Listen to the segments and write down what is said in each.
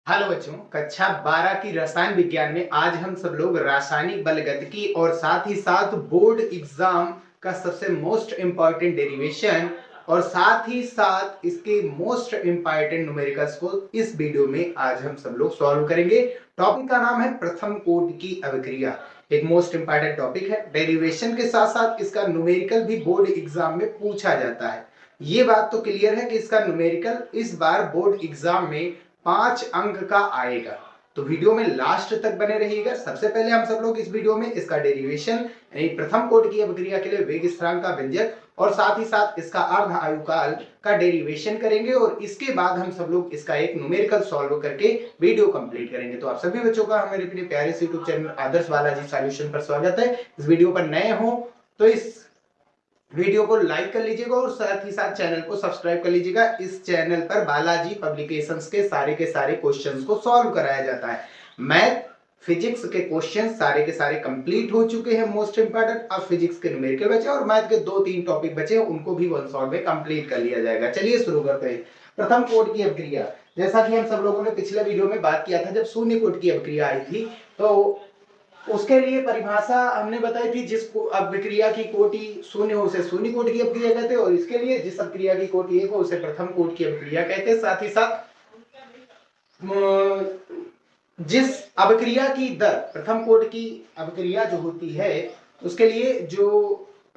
Hello बच्चों, कक्षा 12 की रसायन विज्ञान में आज हम सब लोग रासायनिक बलगतिकी और साथ ही साथ बोर्ड एग्जाम का सबसे मोस्ट इम्पॉर्टेंट डेरिवेशन और साथ ही साथ इसके मोस्ट इम्पॉर्टेंट न्यूमेरिकल्स को इस वीडियो में आज हम सब लोग सॉल्व करेंगे। टॉपिक का नाम है प्रथम कोटि की अभिक्रिया। एक मोस्ट इम्पॉर्टेंट टॉपिक है। डेरिवेशन के साथ साथ इसका न्यूमेरिकल भी बोर्ड एग्जाम में पूछा जाता है। ये बात तो क्लियर है कि इसका न्यूमेरिकल इस बार बोर्ड एग्जाम में 5 अंक का आएगा। तो वीडियो में लास्ट तक बने रहिएगा। सबसे पहले हम सब लोग इस वीडियो में इसका डेरिवेशन यानी प्रथम कोटि की अभिक्रिया के लिए वेग स्थिरांक का व्यंजक और साथ ही साथ इसका अर्ध आयुकाल का डेरिवेशन करेंगे और इसके बाद हम सब लोग इसका एक न्यूमेरिकल सॉल्व करके वीडियो कंप्लीट करेंगे। तो आप सभी बच्चों का हमारे अपने प्यारे से यूट्यूब चैनल आदर्श बालाजी सॉल्यूशन पर स्वागत है। इस वीडियो पर नए हो तो इस वीडियो को लाइक कर लीजिएगा और साथ ही साथ चैनल को सब्सक्राइब कर लीजिएगा। इस चैनल पर बालाजी पब्लिकेशंस के सारे क्वेश्चंस को सॉल्व कराया जाता है। मैथ फिजिक्स के क्वेश्चन सारे के सारे कंप्लीट हो चुके हैं मोस्ट इंपॉर्टेंट। अब फिजिक्स के न्यूमेरिकल बचे और मैथ के 2-3 टॉपिक बचे हैं, उनको भी वन शॉट में कंप्लीट कर लिया जाएगा। चलिए शुरू करते हैं। प्रथम कोटि की अभिक्रिया, जैसा कि हम सब लोगों ने पिछले वीडियो में बात किया था, जब शून्य कोटि की अभिक्रिया आई थी तो उसके लिए परिभाषा हमने बताई थी। जिस अभिक्रिया की कोटि शून्य हो उसे शून्य कोटि की अभिक्रिया कहते हैं और इसके लिए जिस अभिक्रिया की कोटि एक हो उसे प्रथम कोटि की अभिक्रिया कहते हैं। साथ ही साथ जिस अभिक्रिया की दर प्रथम कोटि की अभिक्रिया जो होती है उसके लिए जो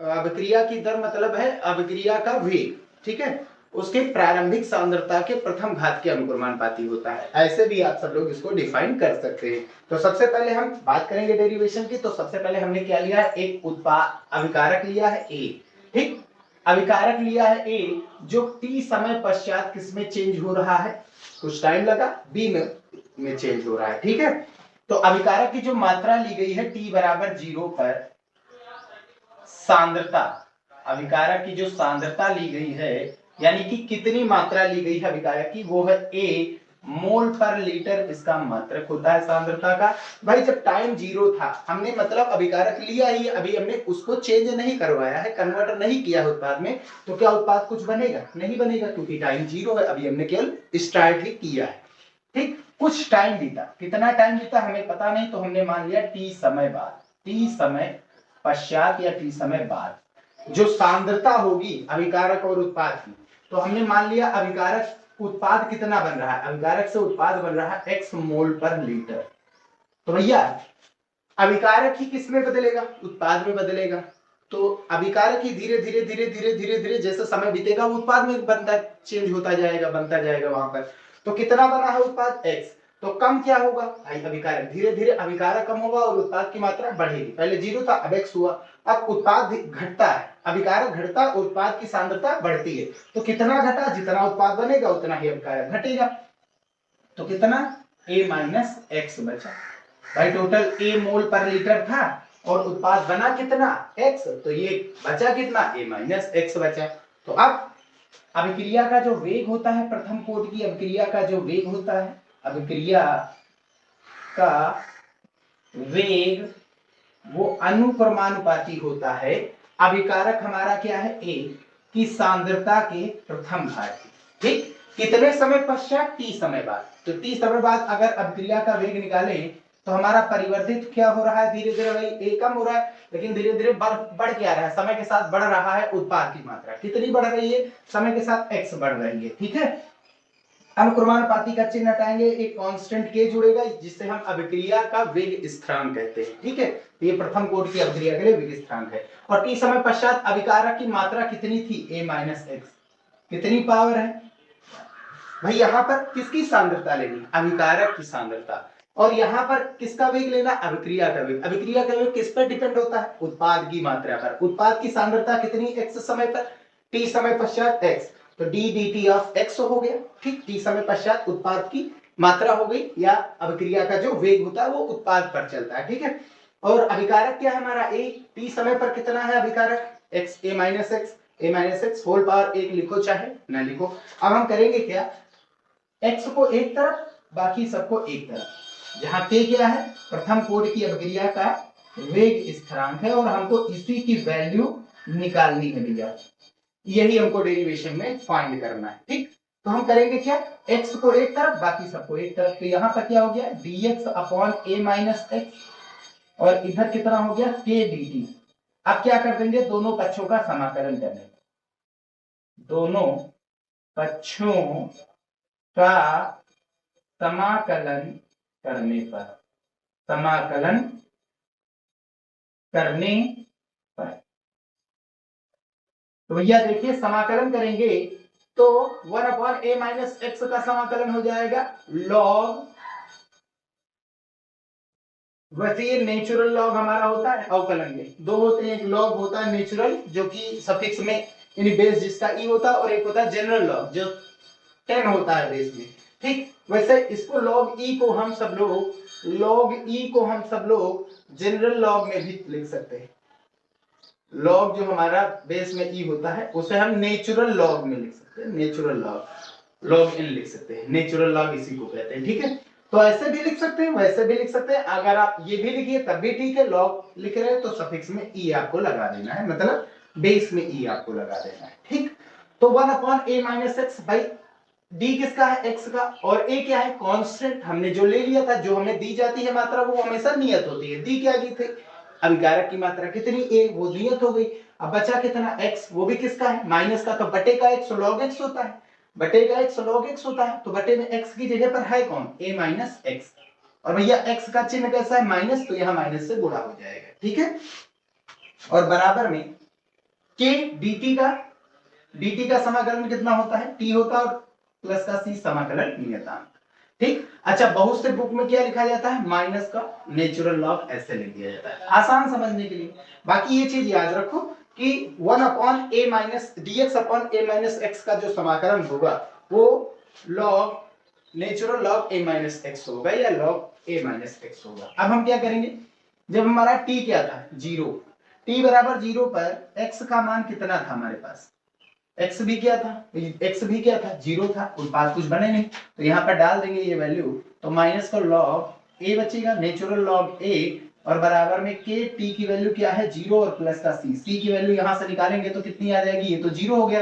अभिक्रिया की दर मतलब है अभिक्रिया का वेग, ठीक है, उसके प्रारंभिक सांद्रता के प्रथम घात के अनुक्रमानुपाती होता है। ऐसे भी आप सब लोग इसको डिफाइन कर सकते हैं। तो सबसे पहले हम बात करेंगे डेरिवेशन की। तो सबसे पहले हमने क्या लिया है, एक उत्पाद अभिकारक लिया है ए, ठीक, अभिकारक लिया है ए जो टी समय पश्चात किसमें चेंज हो रहा है, कुछ टाइम लगा, बी में चेंज हो रहा है, ठीक है। तो अभिकारक की जो मात्रा ली गई है टी बराबर 0 पर सांद्रता, अभिकारक की जो सांद्रता ली गई है यानी कि कितनी मात्रा ली गई है अभिकारक की, वो है ए मोल पर लीटर, इसका मात्रक होता है सांद्रता का। भाई जब टाइम 0 था हमने मतलब अभिकारक लिया ही, अभी हमने उसको चेंज नहीं करवाया है, कन्वर्टर नहीं किया उत्पाद में, तो क्या उत्पाद कुछ बनेगा? नहीं बनेगा, क्योंकि टाइम 0 है, अभी हमने केवल स्टार्ट ही किया है, ठीक। कुछ टाइम बीता, कितना टाइम बीता हमें पता नहीं, तो हमने मान लिया टी समय बाद, टी समय पश्चात या टी समय बाद जो सांद्रता होगी अभिकारक और उत्पाद की, तो हमने मान लिया अभिकारक उत्पाद कितना बन रहा है, अभिकारक से उत्पाद बन रहा है x मोल पर लीटर। तो भैया अभिकारक ही किस में बदलेगा, उत्पाद में बदलेगा। तो अभिकारक ही धीरे धीरे धीरे धीरे धीरे धीरे जैसे समय बीतेगा वो उत्पाद में बनता चेंज होता जाएगा, बनता जाएगा वहां पर। तो कितना बना है उत्पाद x, तो कम क्या होगा भाई, अभिकारक धीरे धीरे अभिकारक कम होगा और उत्पाद की मात्रा बढ़ेगी। पहले 0 था, अब x हुआ, अब उत्पाद घटता है, अभिकारक घटता और उत्पाद की सांद्रता बढ़ती है। तो कितना घटा, जितना उत्पाद बनेगा उतना ही अभिकारक घटेगा। तो कितना, a माइनस एक्स बचा। भाई टोटल a मोल पर लीटर था और उत्पाद बना कितना x, तो ये बचा कितना, a माइनस एक्स बचा। तो अब अभिक्रिया का जो वेग होता है, प्रथम कोटि की अभिक्रिया का जो वेग होता है, अभिक्रिया का वेग वो अनुक्रमानुपाती होता है अभिकारक हमारा क्या है a की सांद्रता के प्रथम घात, ठीक। कितने समय पश्चात, t समय बाद। तो t समय बाद अगर अभिक्रिया का वेग निकालें तो हमारा परिवर्तित क्या हो रहा है, धीरे धीरे भाई a कम हो रहा है लेकिन धीरे धीरे बढ़ क्या रहा है, समय के साथ बढ़ रहा है उत्पाद की मात्रा। कितनी बढ़ रही है, समय के साथ x बढ़ रही है, ठीक है। अनुक्रमानुपाती का चिन्ह हटाएंगे, एक कांस्टेंट k जुड़ेगा जिससे हम अभिक्रिया का वेग स्थिरांक कहते हैं, ठीक है। तो ये प्रथम कोटि की अभिक्रिया के लिए वेग स्थिरांक है। और t समय पश्चात अभिकारक की मात्रा कितनी थी, a माइनस एक्स, कितनी पावर है भाई, यहाँ पर किसकी सांद्रता लेनी, अभिकारक की सांद्रता, और यहाँ पर किसका वेग लेना, अभिक्रिया का वेग। अभिक्रिया का वेग किस पर डिपेंड होता है, उत्पाद की मात्रा पर। उत्पाद की सांद्रता कितनी, x समय पर, t समय पश्चात x, तो d dt ऑफ x हो गया, ठीक। t समय पश्चात उत्पाद की मात्रा हो गई, या अभिक्रिया का जो वेग होता है वो उत्पाद पर चलता है, ठीक है। और अभिकारक क्या है हमारा a, t समय पर कितना है अभिकारक x, a minus x whole power 1 लिखो चाहे ना लिखो। अब हम करेंगे क्या, x को एक तरफ बाकी सबको एक तरफ, जहां k क्या है, प्रथम कोटि की अभिक्रिया का वेग स्थिरांक है और हमको इसी की वैल्यू निकालनी है भैया, यही हमको डेरिवेशन में फाइंड करना है, ठीक। तो हम करेंगे क्या, x को एक तरफ बाकी सबको एक तरफ, तो यहाँ पर क्या हो गया dx upon a minus x और इधर कितना हो गया k dt। अब क्या कर देंगे, दोनों पक्षों का समाकलन करने, दोनों पक्षों का समाकलन करने पर, समाकलन करने पर, तो भैया देखिए समाकलन करेंगे तो 1 अपॉन a माइनस एक्स का समाकलन हो जाएगा लॉग, वैसे ये नेचुरल लॉग हमारा होता है, अवकलन में दो होते हैं, एक लॉग होता है नेचुरल जो कि सफिक्स में यानी बेस जिसका ई होता है, और एक होता है जनरल लॉग जो 10 होता है बेस में, ठीक। वैसे इसको लॉग ई को हम सब लोग जनरल लॉग में भी लिख सकते हैं। लॉग जो हमारा बेस में ई होता है उसे हम नेचुरल लॉग में लिख सकते हैं, नेचुरल लॉग, लॉग इन लिख सकते हैं, नेचुरल लॉग इसी को कहते हैं, ठीक है। तो ऐसे भी लिख सकते हैं, वैसे भी लिख सकते हैं, अगर आप ये भी लिखिए तब भी ठीक है। लॉग लिख रहे हैं तो सफिक्स में ई आपको लगा देना है, मतलब बेस में ई आपको लगा देना है, ठीक। तो 1 अपॉन a माइनस एक्स, भाई d किसका है, x का, और a क्या है, कांस्टेंट हमने जो ले लिया था, जो हमें दी जाती है मात्रा वो हमेशा नियत होती है, दी क्या दी थी, अभिकारक की मात्रा कितनी a, वो नियत हो गई। अब बचा कितना x, वो भी किसका है, माइनस का, तो बटे का x log x होता है, बटे का x log x होता है, तो बटे में x की जगह पर है कौन, a माइनस एक्स, और भैया x का चिन्ह कैसा है, माइनस, तो यहाँ माइनस से गुणा हो जाएगा, ठीक है। और बराबर में k dt का समाकलन कितना होता है, t होता है, और प्लस का c समाकलन नियतांक, ठीक। अच्छा, बहुत से बुक में क्या लिखा जाता है, माइनस का नेचुरल लॉग ऐसे लिख दिया जाता है आसान समझने के लिए। बाकी ये चीज याद रखो कि 1 upon a minus dx upon a minus x का जो समाकलन होगा वो log natural log a minus x होगा या लॉग a माइनस एक्स होगा। अब हम क्या करेंगे, जब हमारा t क्या था, 0, t बराबर 0 पर x का मान कितना था हमारे पास, x भी क्या था, जीरो था, उस पास कुछ बने नहीं, तो यहाँ पर डाल देंगे ये वैल्यू, तो माइनस का लॉग a बचेगा, नेचुरल लॉग a, और बराबर में k, t की वैल्यू क्या है 0 और प्लस का c की वैल्यू यहाँ से निकालेंगे तो कितनी आ जाएगी, ये तो 0 हो गया,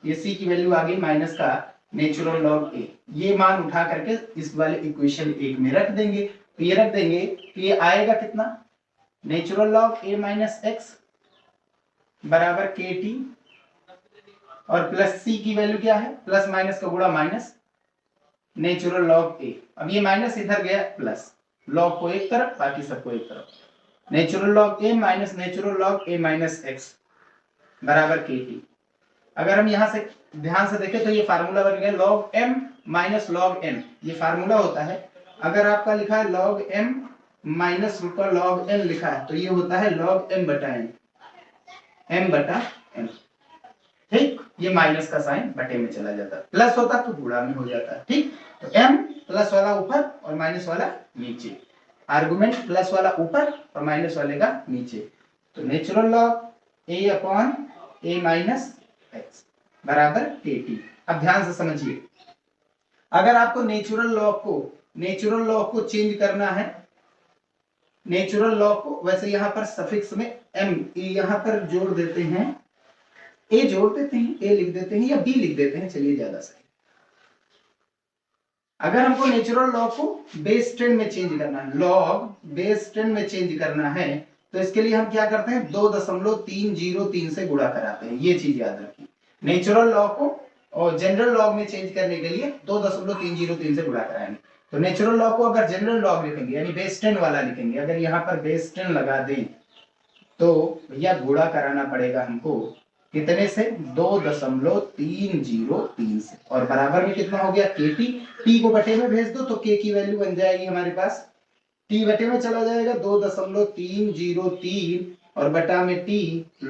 ये c की वैल्यू आ गई माइनस का नेचुरल लॉग a। ये मान उठा करके इस वाले इक्वेशन 1 में रख देंगे, तो ये रख देंगे तो ये आएगा कितना, natural log a minus x बराबर kt, और प्लस c की वैल्यू क्या है, प्लस माइनस का गुणा माइनस नेचुरल लॉग a। अब ये माइनस इधर गया प्लस, लॉग को एक तरफ बाकी सबको एक तरफ, natural log a minus natural log a minus x बराबर kt। अगर हम यहाँ से ध्यान से देखें तो ये फार्मूला बन गया log m minus log n, ये फार्मूला होता है। अगर आपका लिखा है log m minus log n लिखा है तो ये होता है लॉग m बटा n, ठीक। ये माइनस का साइन बटे में चला जाता है, प्लस होता तो गुणा में हो जाता है, ठीक। तो m प्लस वाला ऊपर और माइनस वाला नीचे, आर्गुमेंट प्लस वाला ऊपर और माइनस वाले का नीचे, तो natural log a upon a minus x बराबर kt। अब ध्यान से समझिए, अगर आपको नेचुरल लॉग को चेंज करना है, नेचुरल लॉग को, वैसे यहाँ पर सफिक्स में m यहाँ पर जोड़ देते हैं, a जोड़ देते हैं, a लिख देते हैं या b लिख देते हैं, चलिए ज्यादा सही। अगर हमको नेचुरल लॉग को बेस 10 में चेंज करना है, लॉग बेस 10 में चेंज करना है, तो इसके लिए हम क्या करते हैं, 2.303 से गुणा कराते हैं, ये चीज याद रखिए। नेचुरल लॉग को और जनरल लॉग में चेंज करने के लिए 2.303 से गुणा कराएंगे। तो नेचुरल लॉग को अगर जनरल लॉग लिखेंगे यानी बेस 10 वाला लिखेंगे, अगर यहाँ पर बेस 10 लगा दें तो भैया गुणा कराना पड़ेगा हमको कितने से, 2.303 से, और बराबर में कितना हो गया kt, t को बटे में भेज दो तो k की वैल्यू बन जाएगी हमारे पास, t बटे में चला जाएगा 2.303 और बटा में t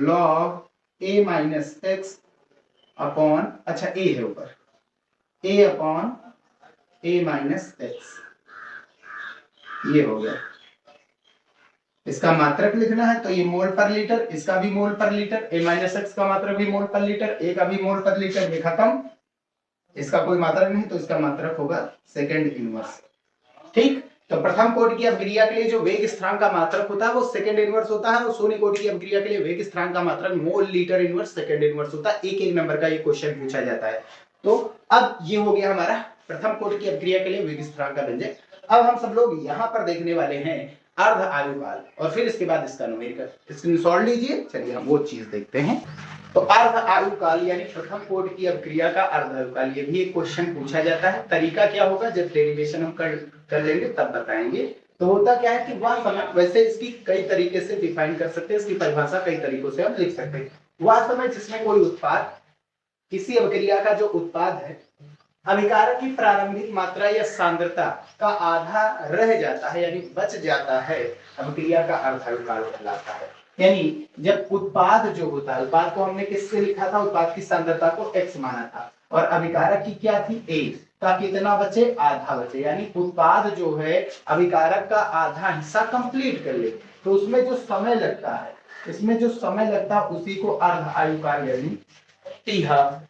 log a minus x upon, अच्छा a है ऊपर, a upon a minus x, ये हो गया। इसका मात्रक लिखना है तो ये मोल पर लीटर, इसका भी मोल पर लीटर, a माइनस एक्स का मात्रक भी मोल पर लीटर, a का भी मोल पर लीटर, ये खत्म, इसका कोई मात्रक नहीं तो इसका मात्रक होगा सेकंड इनवर्स, ठीक। तो प्रथम कोटि की अपक्रिया के लिए जो वेग स्थिरांक का मात्रक होता है वो सेकंड इनवर्स होता है, और शून्य कोटि की अपक्रिया के लिए वेग स्थिरांक का मात्रक mole litre inverse second inverse होता है। एक नंबर का ये क्वेश्चन पूछा जाता है। तो अब ये हो गया हमारा प्रथम कोटि की अभिक्रिया के लिए वेग स्थिरांक का व्यंजक। अब हम सब लोग यहाँ पर देखने वाले हैं अर्ध आयुकाल और फिर इसके बाद इसका न्यूमेरिकल स्क्रीनशॉट लीजिए। चलिए हम वो चीज देखते हैं। तो अर्ध आयुकाल यानी प्रथम कोटि की अभिक्रिया का अर्ध आयुकाल, ये भी एक क्वेश्चन पूछा जाता है। तरीका क्या होगा, जब डेरिवेशन हम कर लेंगे तब बताएंगे। तो होता क्या है कि वह समय, वैसे इसकी कई तरीके से डिफाइन कर सकते हैं, इसकी परिभाषा कई तरीकों से हम लिख सकते हैं। वह समय जिसमें कोई उत्पाद, किसी अभिक्रिया का जो उत्पाद है, अभिकारक की प्रारंभिक मात्रा या सांद्रता का आधा रह जाता है यानी बच जाता है, अभिक्रिया का अर्ध आयुकाल कहलाता है। यानी जब उत्पाद जो होता है, उत्पाद को हमने किससे लिखा था, उत्पाद की सांद्रता को x माना था और अभिकारक की क्या थी a, का कितना बचे, आधा बचे। यानी उत्पाद जो है अभिकारक का आधा हिस्सा कंप्लीट कर ले तो उसमें जो समय लगता है, इसमें जो समय लगता है उसी को अर्ध आयुकाल यानी टी हाफ।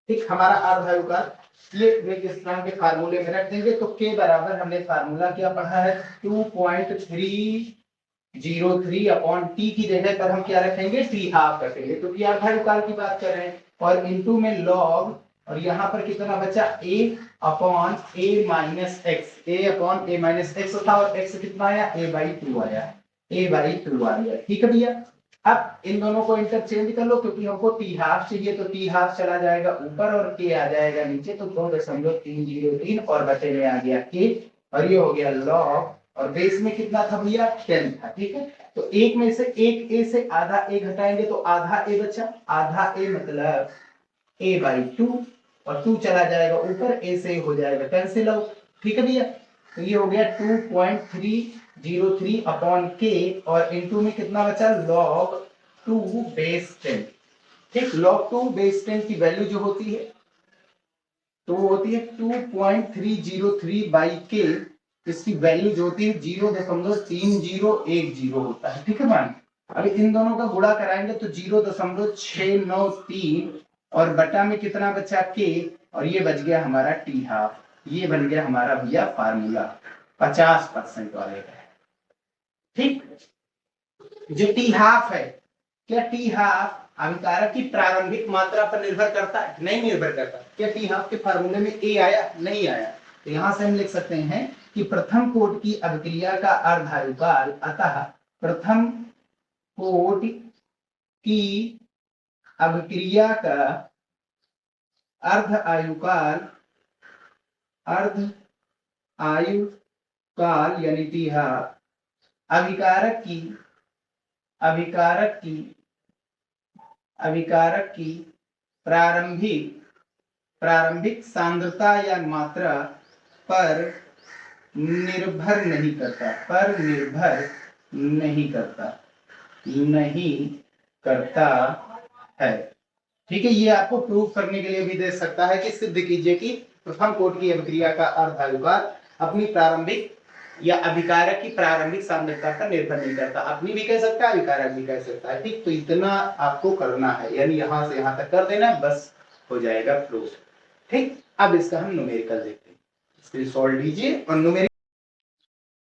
ठीक, हमारा अर्ध आयुकाल ये वेग स्थिरांक के फार्मूले में रख देंगे। तो k बराबर हमने फार्मूला क्या पढ़ा है, 2.303 अपॉन टी की जगह पर हम क्या रखेंगे, टी हाफ रखेंगे क्योंकि अर्ध आयुकाल की बात कर रहे हैं। और इनटू में लॉग, और यहाँ पर कितना बचा, a upon a minus x, a upon a minus x था और x कितना आया, a/2 आया, a/2 आ गया। ठीक है भैया। अब इन दोनों को इंटरचेंज कर लो क्योंकि हमको टी हाफ चाहिए, तो टी हाफ चला जाएगा ऊपर और के आ जाएगा नीचे, तो 2.303 और बचे में आ गया के और ये हो गया लॉग और बेस में कितना था भैया, 10 था। ठीक है, तो एक में से एक ए से आधा ए घटाएंगे तो आधा ए बचा, आधा ए मतलब a/2 और 2 चला जाएगा ऊपर, ए से हो जाएगा कैंसिल आउट। ठीक है भैया, तो ये हो गया 2.303 अपॉन के और इनटू में कितना बचा, log 2 बेस 10। ठीक, log 2 बेस 10 की वैल्यू जो होती है तो वो होती है 2.303 बाई के, इसकी वैल्यू जो होती है 0.3010 होता है। ठीक है मान, अभी इन दोनों का गुणा कराएंगे तो 0.693 और बटा में कितना बचा के और ये बच गया हमारा टी हाफ। ये बन गया हमारा भैया फार्मूला 50% वाले का। ठीक, जो टी हाफ है, क्या टी हाफ अभिकारक की प्रारंभिक मात्रा पर निर्भर करता है, नहीं निर्भर करता। क्या टी हाफ के फार्मूले में ए आया, नहीं आया। तो यहां से हम लिख सकते हैं कि प्रथम कोटि की अभिक्रिया का अर्ध आयुकाल, अतः प्रथम कोटि की अभिक्रिया का अर्ध आयुकाल, अर्ध आयुकाल यानी टी हाफ अभिकारक की प्रारंभिक सांद्रता या मात्रा पर निर्भर नहीं करता है। ठीक है, ये आपको प्रूव करने के लिए भी दे सकता है कि सिद्ध कीजिए कि प्रथम कोटि की अभिक्रिया का अर्ध आयुकाल अपनी प्रारंभिक या अभिकारक की प्रारंभिक सांद्रता पर निर्भर नहीं करता। अपनी भी कह सकता है, अभिकारक भी कह सकता है। ठीक, तो इतना आपको करना है, यानी यहां से यहां तक कर देना है, बस हो जाएगा प्रूफ। ठीक, अब इसका हम न्यूमेरिकल देखते हैं, इसको सॉल्व लीजिए और न्यूमेरिकल।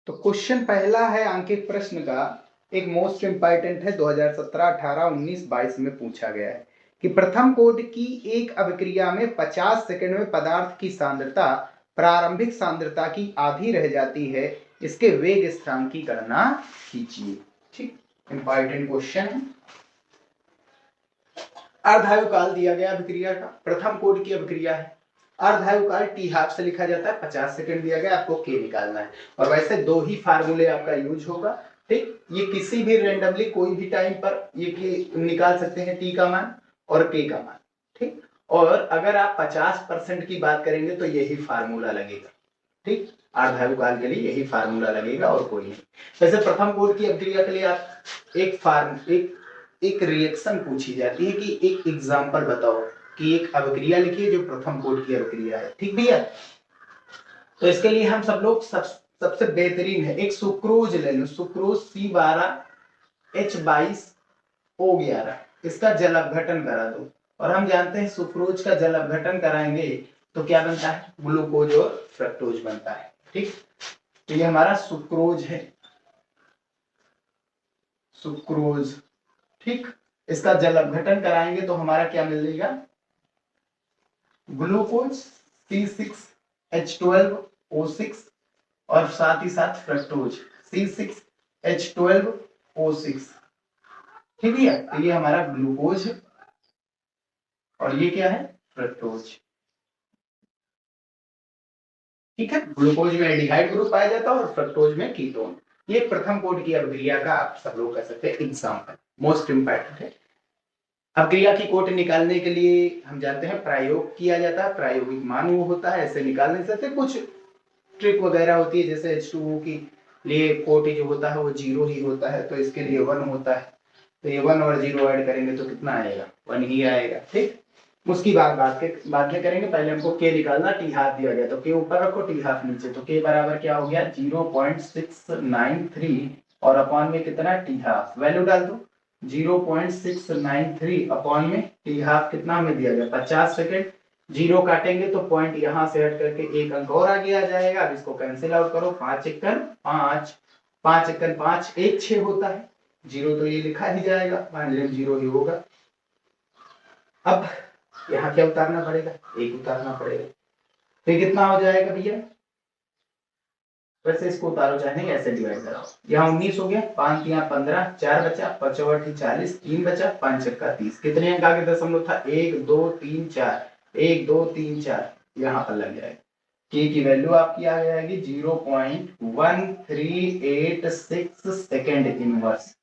तो क्वेश्चन पहला है अंकित प्रश्न का, एक मोस्ट इंपॉर्टेंट है, 2017, 18, 19, 22 में पूछा गया है कि प्रथम कोटि की एक अभिक्रिया में 50 सेकंड में पदार्थ की सांद्रता प्रारंभिक सांद्रता की आधी रह जाती है, इसके वेग स्थिरांक की गणना कीजिए। ठीक, इंपॉर्टेंट क्वेश्चन है। अर्धायुकाल दिया गया अभिक्रिया का, प्रथम कोटि की अभिक्रिया है, अर्धायुकाल टी हाफ से लिखा जाता है, 50 सेकंड दिया गया, आपको के निकालना है और वैसे दो ही फार्मूले आपका यूज होगा। ठीक, ये किसी भी रेंडमली कोई भी टाइम पर ये निकाल सकते हैं, टी का मान और के का मान। ठीक, और अगर आप 50% की बात करेंगे तो यही फार्मूला लगेगा। ठीक, अर्धायुकाल के लिए यही फार्मूला लगेगा और कोई नहीं। वैसे प्रथम कोटि की अभिक्रिया के लिए आप एक रिएक्शन पूछी जाती है कि एक एग्जांपल बताओ कि एक अभिक्रिया लिखिए जो प्रथम कोटि की अभिक्रिया है। ठीक भैया, तो इसके लिए हम सब लोग सबसे बेहतरीन है, एक सुक्रोज ले लो, सुक्रोज C12H22O11, इसका जल अपघटन करा दो और हम जानते हैं सुक्रोज का जल अपघटन कराएंगे तो क्या बनता है, ग्लूकोज और फ्रक्टोज बनता है। ठीक, तो ये हमारा सुक्रोज है, सुक्रोज। ठीक, इसका जल अपघटन कराएंगे तो हमारा क्या मिलेगा, ग्लूकोज C6H12O6 और साथ ही साथ फ्रक्टोज C6H12O6। ठीक है, तो ये हमारा ग्लूकोज है और ये क्या है, फ्रक्टोज। ठीक है, ग्लूकोज में एल्डिहाइड ग्रुप पाया जाता है और फ्रक्टोज में कीटोन। ये प्रथम कोट की अभिक्रिया का आप सब लोग कह सकते हैं एग्जाम्पल, मोस्ट इंपॉर्टेंट है। अभिक्रिया की कोट निकालने के लिए हम जानते हैं प्रयोग किया जाता है, प्रायोगिक मान वो होता है, ऐसे निकाल नहीं सकते, कुछ ट्रिक वगैरह होती है, जैसे H2O की लिए कोट जो होता है वो 0 ही होता है, तो इसके लिए 1 होता है, तो ये 1 और 0 ऐड करेंगे तो कितना आएगा, 1 ही आएगा। ठीक, उसकी बाद में करेंगे, पहले हमको के निकालना, टी हाफ दिया गया तो के ऊपर रखो, टी हाफ नीचे, तो के बराबर क्या हो गया 0.693 और अपॉन में कितना टी हाफ, वैल्यू डाल दो 0.693 अपॉन में टी हाफ कितना हमें दिया गया 50 सेकेंड, जीरो काटेंगे तो पॉइंट यहां से हट करके एक अंक और आगे आ जाएगा। अब इसको कैंसिल आउट करो, 5 एकड़ 5, 5 एकड़ 5 1 6 होता है, जीरो तो ये लिखा ही जाएगा, मान लीजिए जीरो ही होगा। अब यहाँ क्या उतारना पड़ेगा, एक उतारना पड़ेगा, तो ये कितना हो जाएगा भैया, वैसे इसको उतारो चाहे नहीं, ऐसे डिवाइड कराओ, यहाँ 19 हो गया, 5 3 15, 4 बचा, 5 40, 3 बचा, 5 छक्का 30, कितने अंक आगे दशमलव था, 1 2 3 4, 1 2 3 4, यहाँ पर लग जाएगा, के की वैल्यू आपकी आ जाएगी 0.1386 सेकेंड इनवर्स,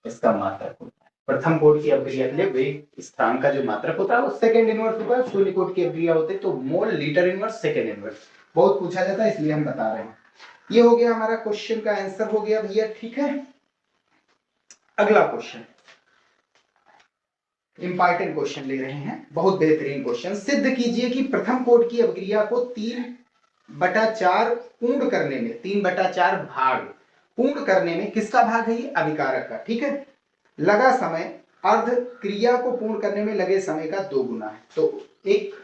इसका मात्रक होता है। प्रथम कोट की अभिक्रिया के लिए वेग स्थान का जो मात्रक होता है वो सेकेंड इनवर्स होता है, शून्य कोट की अभिक्रिया होती है तो mole litre inverse second inverse, बहुत पूछा जाता है इसलिए हम बता रहे हैं। ये हो गया हमारा क्वेश्चन का आंसर हो गया भैया। ठीक है, अगला क्वेश्चन इंपॉर्टेंट क्वेश्चन ले रहे हैं, बहुत बेहतरीन क्वेश्चन। सिद्ध कीजिए कि प्रथम कोट की अभिक्रिया को 3/4 पूर्ण करने में, 3/4 भाग पूर्ण करने में किसका भाग है, ये अभिकारक का। ठीक है, लगा समय अर्ध क्रिया को पूर्ण करने में लगे समय का 2 गुना है। तो एक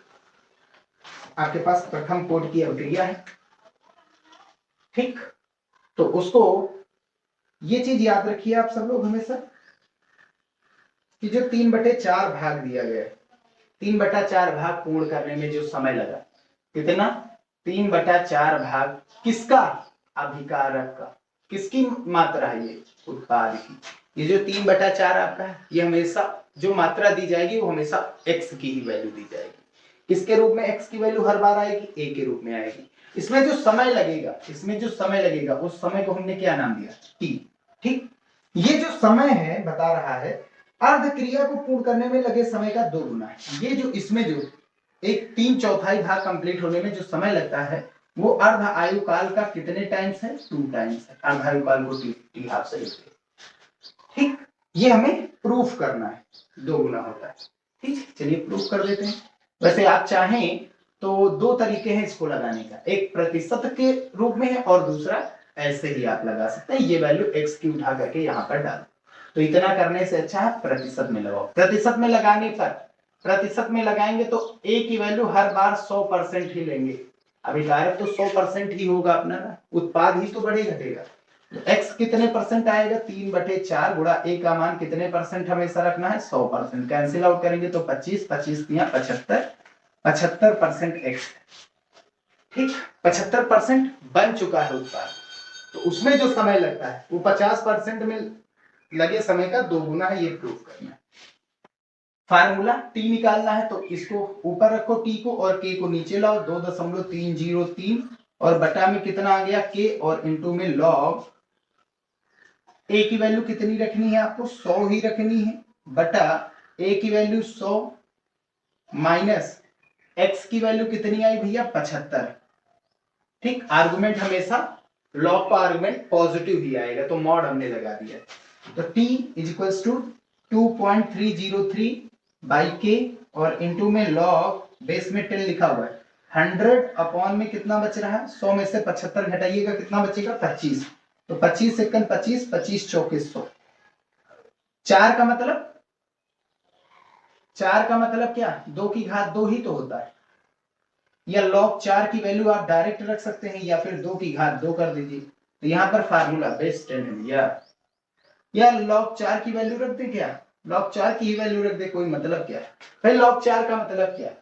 आपके पास प्रथम कोट की अभिक्रिया है, ठीक, तो उसको ये चीज याद रखिए आप सब लोग हमेशा कि जो 3/4 भाग दिया गया है, 3/4 भाग पूर्ण करने में जो समय लगा कितना, 3/4 भाग किसका, अभिकारक का, किसकी मात्रा है ये, उत्पाद की। ये जो 3/4 आपका है, ये हमेशा जो मात्रा दी जाएगी वो हमेशा x की ही वैल्यू दी जाएगी। किसके रूप में x की वैल्यू हर बार आएगी, a के रूप में आएगी। इसमें जो समय लगेगा, उस समय को हमने क्या नाम दिया, t। ठीक, ये जो समय है बता रहा है अर्ध क्रिया को पूर्ण करने में लगे समय का 2 गुना है। ये जो इसमें जो एक 3/4 भाग कंप्लीट होने में जो समय लगता है वो अर्ध आयु काल का कितने टाइम्स है, 2 टाइम्स है। अर्ध आयु काल को टी हाफ से लिखते हैं। ठीक, ये हमें प्रूफ करना है, 2 गुना होता है। ठीक, चलिए प्रूफ कर देते हैं। वैसे आप चाहें तो 2 तरीके हैं इसको लगाने का, एक प्रतिशत के रूप में है और दूसरा ऐसे ही आप लगा सकते हैं, ये वैल्यू x की उठा करके यहाँ पर डाल, तो इतना करने से अच्छा है प्रतिशत में लगाओ। प्रतिशत में लगाने पर, प्रतिशत में लगाएंगे तो a की वैल्यू हर बार 100% ही लेंगे, अभिकारक तो 100% ही होगा अपना ना, उत्पाद ही तो बढ़े घटेगा। x कितने परसेंट आएगा, 3/4 गुणा a का मान कितने परसेंट हमेशा रखना है, 100%। कैंसिल आउट करेंगे तो 25, 25 × 75, 75% x। ठीक, 75% बन चुका है उत्पाद, तो उसमें जो समय लगता है वो 50% में लगे समय का 2 गुना है, ये प्रूफ करना है। फार्मूला t निकालना है तो इसको ऊपर रखो t को और k को नीचे लाओ, 2.303 और बटा में कितना आ गया k और इनटू में log a की वैल्यू कितनी रखनी है आपको, 100 ही रखनी है, बटा a की वैल्यू 100 माइनस x की वैल्यू कितनी आई भैया 75। ठीक, आर्गुमेंट हमेशा लॉग का आर्गुमेंट पॉजिटिव ही आएगा तो मॉड हमने लगा दिया, तो t इक्वल्स टू 2.303 बाई के और इनटू में लॉग बेस में 10 लिखा हुआ है, 100 अपॉन में कितना बच रहा है, 100 में से 75 घटाइएगा कितना बचेगा 25, तो 25 सेकंड 25, 25 चौके 100। 4 का मतलब क्या, 2 की घात 2 ही तो होता है, या log 4 की वैल्यू आप डायरेक्ट रख सकते हैं या फिर 2 की घात 2 कर दीजिए, तो यहाँ पर फार्मूला बेस 10 है या log 4 की वैल्यू रख दे, क्या log 4 की ही वैल्यू रख दे, कोई मतलब क्या है भाई, log 4 का मतलब क्या है,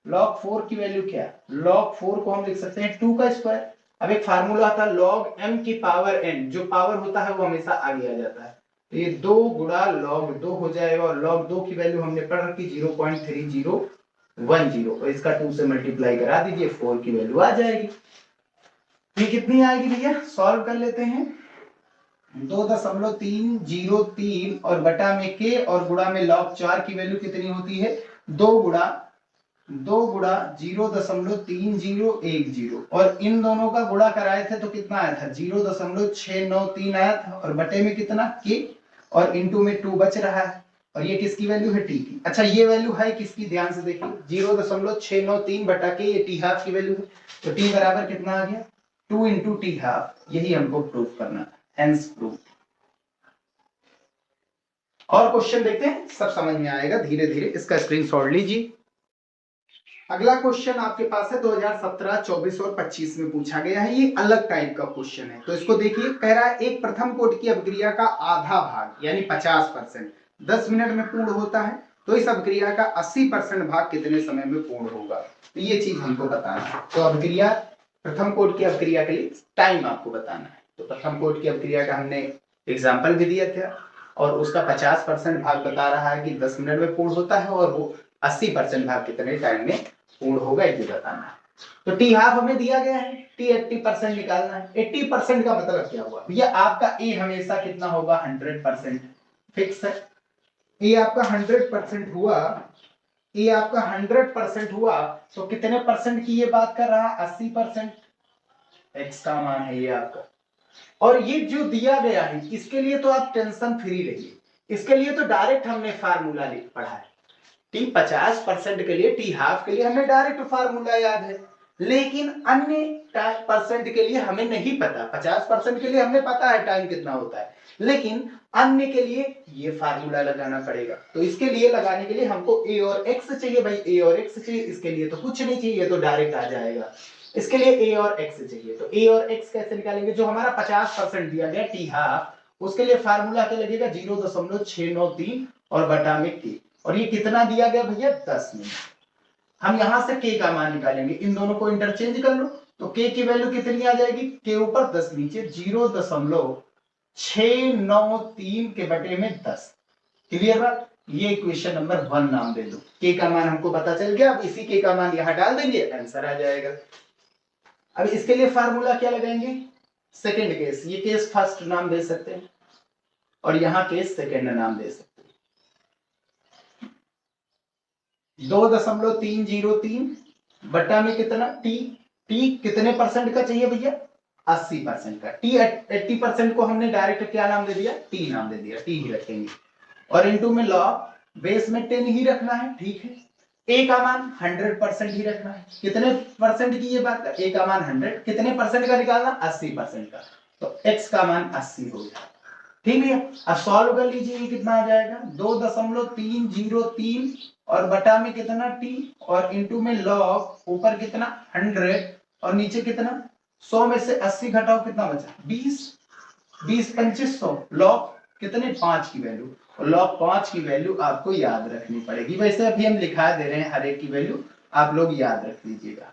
log 4 की वैल्यू क्या है? log 4 को हम लिख सकते हैं 2 का स्क्वायर। अब एक फार्मूला आता है log m की पावर n, जो पावर होता है वो हमेशा आगे आ जाता है, तो ये 2 गुणा log 2 हो जाएगा, और log 2 की वैल्यू हमने पढ़ रखी 0.3010, और इसका 2 से मल्टीप्लाई करा दीजिए, 4 की वैल्यू आ जाएगी। ये कितनी आएगी भैया? सॉल्व कर लेते हैं। 2.303 और बटा में के और गुणा में log 4 की वैल्यू कितनी होती है? 2 गुणा 0.3010, और इन दोनों का गुणा कराए थे तो कितना आया था? 0.693 आया था, और बटे में कितना? के, और इंटू में 2 बच रहा है, और ये किसकी वैल्यू है? टी की। अच्छा ये वैल्यू है किसकी? ध्यान से देखिए, 0.693 बटा के, ये टी हाफ की वैल्यू है, तो टी बराबर कितना आ गया? 2 इंटू टी हाफ। यही हमको प्रूव करना है, हेंस प्रूव। और क्वेश्चन देखते हैं, सब समझ में आएगा धीरे धीरे, इसका स्क्रीनशॉट लीजिए। अगला क्वेश्चन आपके पास है 2017, 24 और 25 में पूछा गया है, ये अलग टाइप का क्वेश्चन है, तो इसको देखिए। कह रहा है एक प्रथम कोटि की अपक्रिया का आधा भाग यानी 50% 10 मिनट में पूर्ण होता है, तो इस अपक्रिया का 80% भाग कितने समय में पूर्ण होगा? तो ये चीज हमको बताना है। तो अपक्रिया, प्रथम कोटि की अपक्रिया के लिए टाइम आपको बताना है। तो प्रथम कोटि की अपक्रिया का हमने एग्जाम्पल भी दिया था, और उसका 50% भाग बता रहा है कि 10 मिनट में पूर्ण होता है, और वो 80% भाग कितने टाइम में पूर्ण होगा ये बताना है। तो टी हाफ हमें दिया गया है, टी 80% निकालना है। 80% का मतलब क्या हुआ भैया? आपका ए हमेशा कितना होगा? 100% फिक्स है। ए आपका 100% हुआ, ए आपका 100% हुआ, तो कितने परसेंट की ये बात कर रहा है? 80%। एक्स का मान है ये आपका, और ये जो दिया गया है इसके लिए तो आप टेंशन फ्री रहिए, इसके लिए तो डायरेक्ट हमने फार्मूला लिख पढ़ा है। टी 50% के लिए, टी हाफ के लिए हमें डायरेक्ट फार्मूला याद है, लेकिन अन्य परसेंट के लिए हमें नहीं पता। 50% के लिए हमें पता है टाइम कितना होता है, लेकिन अन्य के लिए ये फार्मूला लगाना पड़ेगा। तो इसके लिए लगाने के लिए हमको ए और एक्स चाहिए भाई, ए और एक्स चाहिए। इसके लिए तो कुछ नहीं चाहिए, तो डायरेक्ट आ जाएगा। इसके लिए ए और एक्स चाहिए, तो ए और एक्स कैसे निकालेंगे? जो हमारा 50% दिया गया टी हाफ, उसके लिए फार्मूला क्या लगेगा? 0.693 और बटा में के, और ये कितना दिया गया भैया? 10 मिनट। हम यहां से के का मान निकालेंगे, इन दोनों को इंटरचेंज कर लो, तो के की वैल्यू कितनी आ जाएगी? के ऊपर 10 नीचे, 0.693 के बटे में 10। क्लियर बात? ये इक्वेशन नंबर 1 नाम दे दो। के का मान हमको पता चल गया, अब इसी के का मान यहां डाल देंगे, आंसर आ जाएगा। अब इसके लिए फार्मूला क्या लगाएंगे? सेकेंड केस, ये केस फर्स्ट नाम दे सकते हैं, और यहां केस सेकेंड नाम दे सकते हैं। 2.303 बटा में कितना? टी, टी कितने परसेंट का चाहिए भैया? 80% का। टी 80% को हमने डायरेक्ट क्या नाम दे दिया? टी नाम दे दिया, टी ही रखेंगे, और इनटू में लॉग बेस में 10 ही रखना है, ठीक है। ए का मान 100% ही रखना है। कितने परसेंट की ये बात? ए का मान 100, कितने परसेंट का निकालना? 80% का, तो एक्स का मान 80 हो गया, ठीक है। अब सॉल्व कर लीजिए, ये कितना आ जाएगा? 2.303 और बटा में कितना? टी, और इंटू में लॉग ऊपर कितना? 100, और नीचे कितना? 100 में से 80 घटाओ, कितना बचा? 20, 20 25 100, लॉग कितने? 5 की वैल्यू, और लॉग 5 की वैल्यू आपको याद रखनी पड़ेगी। वैसे अभी हम लिखा दे रहे हैं हर एक की वैल्यू, आप लोग याद रख लीजिएगा।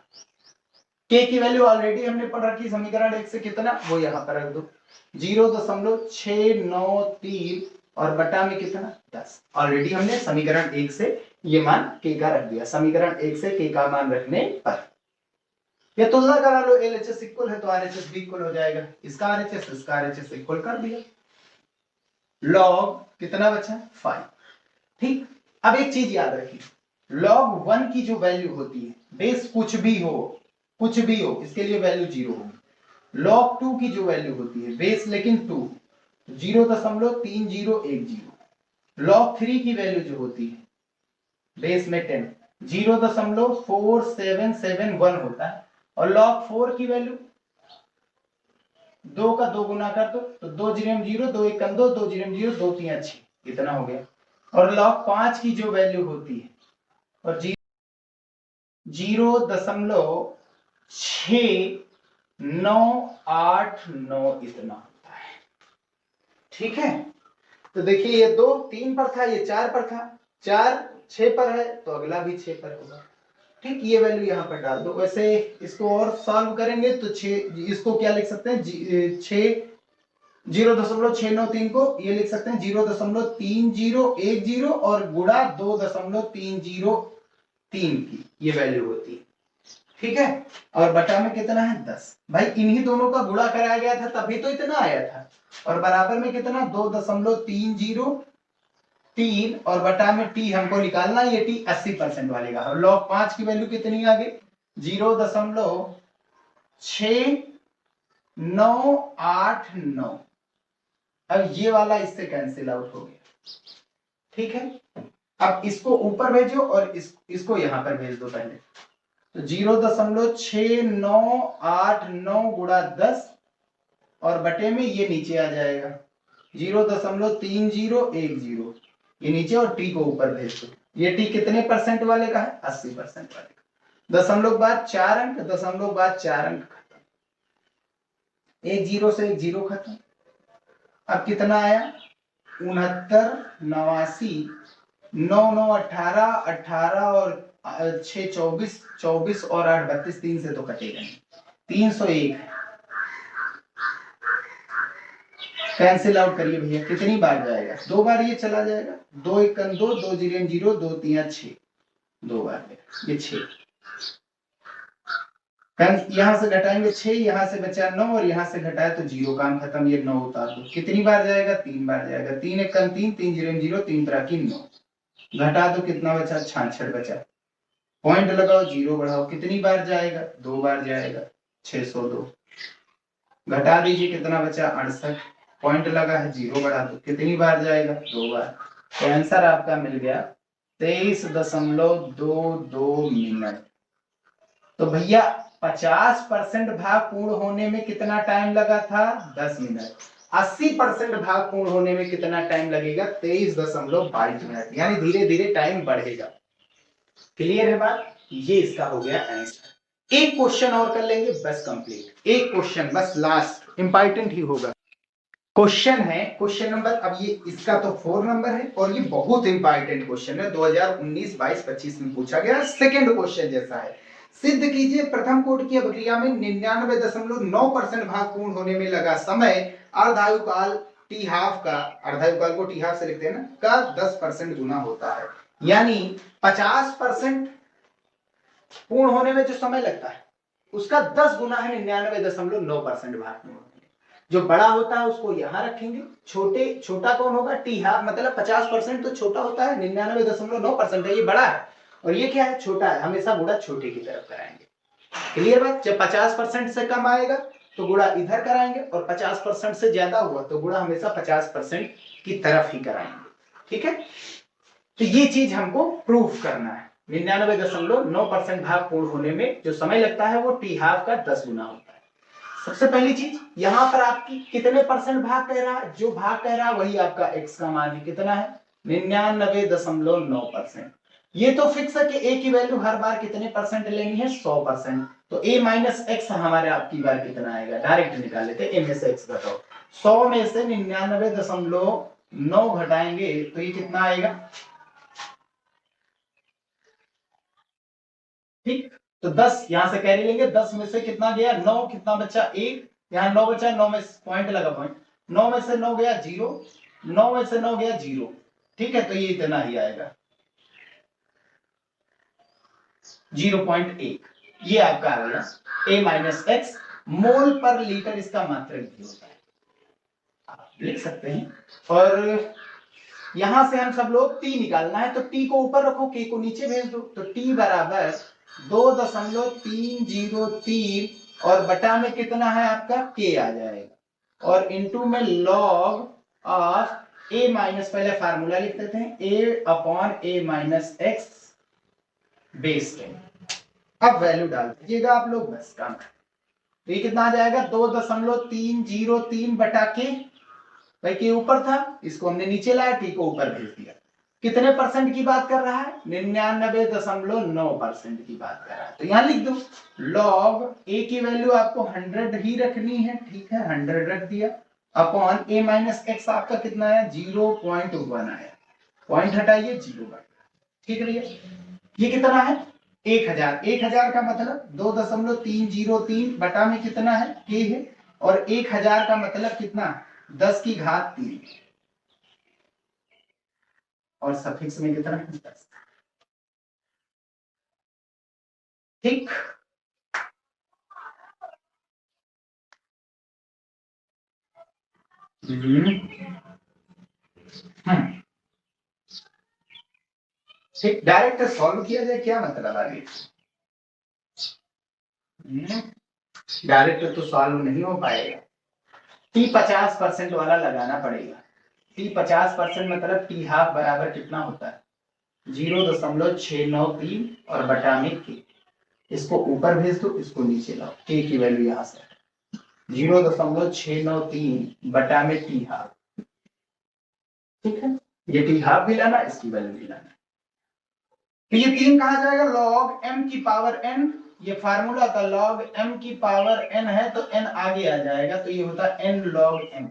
के की वैल्यू ऑलरेडी हमने पढ़ रखी, समीकरण 1 से कितना, वो यहां पर रख दो, 0.693 और बटा में कितना? 10। ऑलरेडी हमने समीकरण 1 से ये मान के का रख दिया, समीकरण 1 से के का मान रखने पर ये तुलना करा लो, एलएचएस इक्वल है तो आरएचएस भी इक्वल हो जाएगा, इसका आरएचएस इसका आरएचएस इक्वल कर दिया, लॉग कितना बचा? 5। ठीक। अब एक चीज याद रखिए, log 1 की जो वैल्यू होती है, बेस कुछ भी हो, कुछ भी हो, इसके लिए वैल्यू 0 होगी। log 2 की जो वैल्यू होती है, बेस लेकिन 2, 0.3010। log 3 की वैल्यू जो होती है, बेस में 10, 0.4771 होता है, और log 4 की वैल्यू 2 का 2 गुना कर दो, तो 2 0 0, 2 1 2, 2 0 0, 2 3 6, इतना हो गया। और log 5 की जो वैल्यू होती है, और 0.6989 इतना होता है, ठीक है। तो देखिए ये 2 3 पर था, ये 4 पर था, 4 6 पर है, तो अगला भी 6 पर होगा। ठीक, ये वैल्यू यहाँ पर डाल दो। वैसे इसको और सॉल्व करेंगे तो 6, इसको क्या लिख सकते हैं, 0.693 को ये लिख सकते हैं 0.3010 और गुणा 2.303 की ये वैल्यू होती है, ठीक है। और बटा में कितना है 10। भाई इन्हीं दोनों का गुणा कराया गया था तभी तो इतना आया था, और बराबर में कितना 2.303 और बटा में टी हमको निकालना, ये टी 80% वाले का। और log 5 की वैल्यू कितनी आ गई 0.6989। अब ये वाला इससे कैंसिल आउट हो गया, ठीक है। अब इसको ऊपर भेजो और इसको यहां पर भेज दो पहले। तो 0.6989 गुणा 10 और बटे में ये नीचे आ जाएगा 0.3010, ये नीचे और टी को ऊपर भेज दो। ये टी कितने परसेंट वाले का है 80% वाले का। दशमलव बाद 4 अंक, दशमलव बाद 4 अंक खत्म, एक जीरो से एक जीरो खत्म। अब कितना आया 69, 9 9 18, 18 और 6 24, 24 और 8 32, 3 से तो कटेगा नहीं, 301 कैंसिल आउट करिए भैया। कितनी बार जाएगा 2 बार ये चला जाएगा, 2 1 2, 2 0 0, 2 3 6, 2 बार ये 6। यहां से घटाएंगे 6, यहां से बचा 9 और यहां से घटाया तो 0, काम खत्म। ये 9 उतार दो, कितनी बार जाएगा 3 बार जाएगा, 3 1 3, 3 0 0, 3 3 9, घटा दो कितना बचा 66 बचा। पॉइंट लगाओ, 0 बढ़ाओ, कितनी बार जाएगा 2 बार जाएगा 602, घटा दीजिए कितना बचा 68, पॉइंट लगा है 0 बढ़ा दो, कितनी बार जाएगा 2 बार। तो आंसर आपका मिल गया 23.22 मिनट। तो भैया 50% भाग पूर्ण होने में कितना टाइम लगा था 10 मिनट, 80% भाग पूर्ण होने में कितना टाइम लगेगा 23.22 मिनट, यानी धीरे धीरे टाइम बढ़ेगा। क्लियर है बात, ये इसका हो गया आंसर। एक क्वेश्चन और कर लेंगे बस कंप्लीट, एक क्वेश्चन बस लास्ट, इंपॉर्टेंट ही होगा। क्वेश्चन है, क्वेश्चन नंबर, अब ये इसका तो 4 नंबर है और ये बहुत इंपॉर्टेंट क्वेश्चन है, 2019 22 25 में पूछा गया, सेकंड क्वेश्चन जैसा है। सिद्ध कीजिए प्रथम कोट की अभिक्रिया में 99.9% भाग पूर्ण होने में लगा समय अर्धायुकाल टी हाफ का, अर्धायुकाल को टी हाफ से लिखते हैं ना, का 10% गुना होता है। यानी 50% पूर्ण होने में जो समय लगता है उसका 10 गुना है 99.9% भाग पूर्ण। जो बड़ा होता है उसको यहां रखेंगे, छोटा कौन होगा टी हाफ, मतलब 50% तो छोटा होता है, 99.9% है, ये बड़ा है, और ये क्या है छोटा है, हमेशा गुणा छोटे की तरफ कराएंगे। क्लियर बात, जब 50% से कम आएगा तो गुणा इधर कराएंगे, और 50% से ज्यादा हुआ तो गुणा हमेशा 50% की तरफ ही कराएंगे, ठीक है। तो ये चीज हमको प्रूफ करना है, 99.9% भाग पूर्ण होने में जो समय लगता है वो टी हाफ का 10 गुना होता है। सबसे पहली चीज यहां पर आपकी कितने परसेंट भाग कह रहा है, जो भाग कह रहा है वही आपका x का मान है, कितना है 99.9%। ये तो फिक्स है कि a की वैल्यू हर बार कितने परसेंट लेनी है 100%, तो a माइनस एक्स हमारे आपकी बार कितना आएगा, डायरेक्ट निकाल लेते हैं, a में से x घटाओ, 100 में से 99.9 घटाएंगे तो ये कितना आएगा, ठीक। तो 10 यहां से कैरी लेंगे, 10 में से कितना गया 9, कितना बचा 1, यहां 9 बचा, 9 में पॉइंट लगा, पॉइंट 9 में से 9 गया 0, 9 में से 9 गया 0, ठीक है। तो ये इतना ही आएगा 0.1, ये आपका आ गया a माइनस एक्स मोल पर लीटर, इसका मात्रक भी होता है, आप लिख सकते हैं। और यहां से हम सब लोग t निकालना है, तो t को ऊपर रखो, k को नीचे भेज दो, तो t बराबर 2.303 और बटा में कितना है आपका k आ जाएगा, और इनटू में log ऑफ a माइनस, पहले फार्मूला लिख देते हैं, a upon a minus x base 10। अब वैल्यू डाल दीजिएगा आप लोग, बस काम। तो ये कितना आ जाएगा 2.303 बटा के, भाई के ऊपर था इसको हमने नीचे लाया, टी को ऊपर भेज दिया। कितने परसेंट की बात कर रहा है 99.9% की बात कर रहा है, तो यहां लिख दो log a की वैल्यू आपको 100 ही रखनी है, ठीक है 100 रख दिया, अपॉन a माइनस एक्स आपका कितना आया 0.1 आया, पॉइंट हटाइए 0 बन, ठीक है भैया। ये कितना है 1000, 1000 का मतलब 2.303 बटा में कितना है के है, और 1000 का मतलब कितना 10 की घात 3, और सफिक्स में कितना 10। ठीक, ठीक, डायरेक्ट सॉल्व किया जाए, क्या मतलब आगे, डायरेक्ट तो सॉल्व नहीं हो पाएगा, टी 50% वाला लगाना पड़ेगा। टी 50% मतलब टी हाफ बराबर कितना होता है 0.693 और बटा में के, इसको ऊपर भेज दो, इसको नीचे लाओ, के की वैल्यू यहाँ से 0.693 बटा में टी हाफ, ठीक है, ये टी हाफ भी लाना, इसकी वैल्यू भी लाना। तो ये 3 कहा जाएगा log m की पावर n, ये फार्मूला का log m की पावर n है तो n आगे आ जाएगा, तो ये होता है n log m,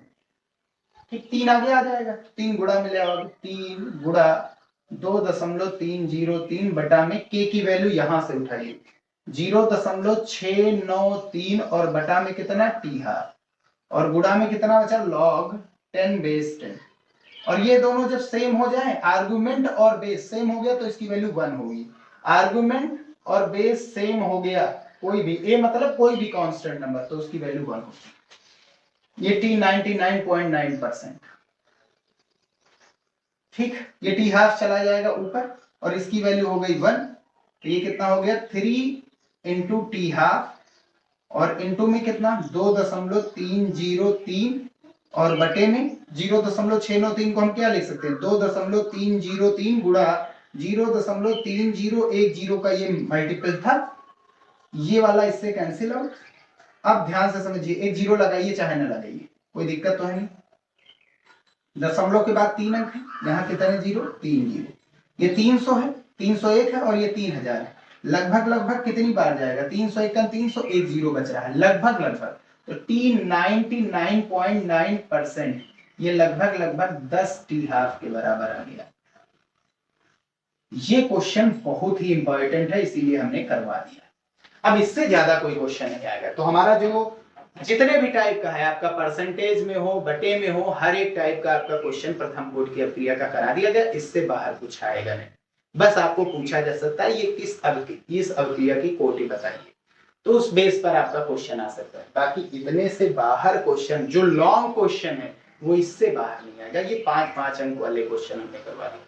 ठीक, 3 आगे आ जाएगा, 3 गुणा में ले आओगे, 3 गुणा 2.303 बटा में के की वैल्यू यहां से उठाइए 0.693 और बटा में कितना टी हाफ, और गुणा में कितना बचा log 10⁻10, और ये दोनों जब सेम हो जाए, आर्गुमेंट और बेस सेम हो गया तो इसकी वैल्यू 1 होगी, आर्गुमेंट और बेस सेम हो गया, कोई भी ए मतलब कोई भी कांस्टेंट नंबर, तो उसकी वैल्यू 1 होगी। ये टी 99.9%, ठीक, ये टी हाफ चला जाएगा ऊपर और इसकी वैल्यू हो गई 1, तो ये कितना हो गया 3 इंटू टी हाफ, और इंटू में कितना 2.303 और बटे में 0.693 को हम क्या लिख सकते हैं 2.303 गुणा 0.3010 का ये मल्टीपल था, ये वाला इससे कैंसिल आउट। अब ध्यान से समझिए, एक जीरो लगाइए चाहे ना लगाइए, कोई दिक्कत तो है नहीं, दशमलव के बाद 3 अंक है, यहाँ कितने जीरो 3 जीरो, ये 300 है, 301 है और ये 3000 है, लगभग लगभग कितनी बार जाएगा 301 का 300, एक जीरो बच रहा है, लगभग लगभग, तो टी 99.9%, ये लगभग लगभग 10 टी हाफ के बराबर आ गया। ये क्वेश्चन बहुत ही इंपॉर्टेंट है, इसीलिए हमने करवा दिया। अब इससे ज्यादा कोई क्वेश्चन नहीं आएगा, तो हमारा जो जितने भी टाइप का है, आपका परसेंटेज में हो, बटे में हो, हर एक टाइप का आपका क्वेश्चन प्रथम कोटि की अवक्रिया का करा दिया गया, इससे बाहर कुछ आएगा नहीं। बस आपको पूछा जा सकता है ये किस अवक्रिया की कोटि बताइए, तो उस बेस पर आपका क्वेश्चन आ सकता है, बाकी इतने से बाहर क्वेश्चन जो लॉन्ग क्वेश्चन है वो इससे बाहर नहीं आएगा। ये 5-5 अंक वाले क्वेश्चन हमने करवा दिए।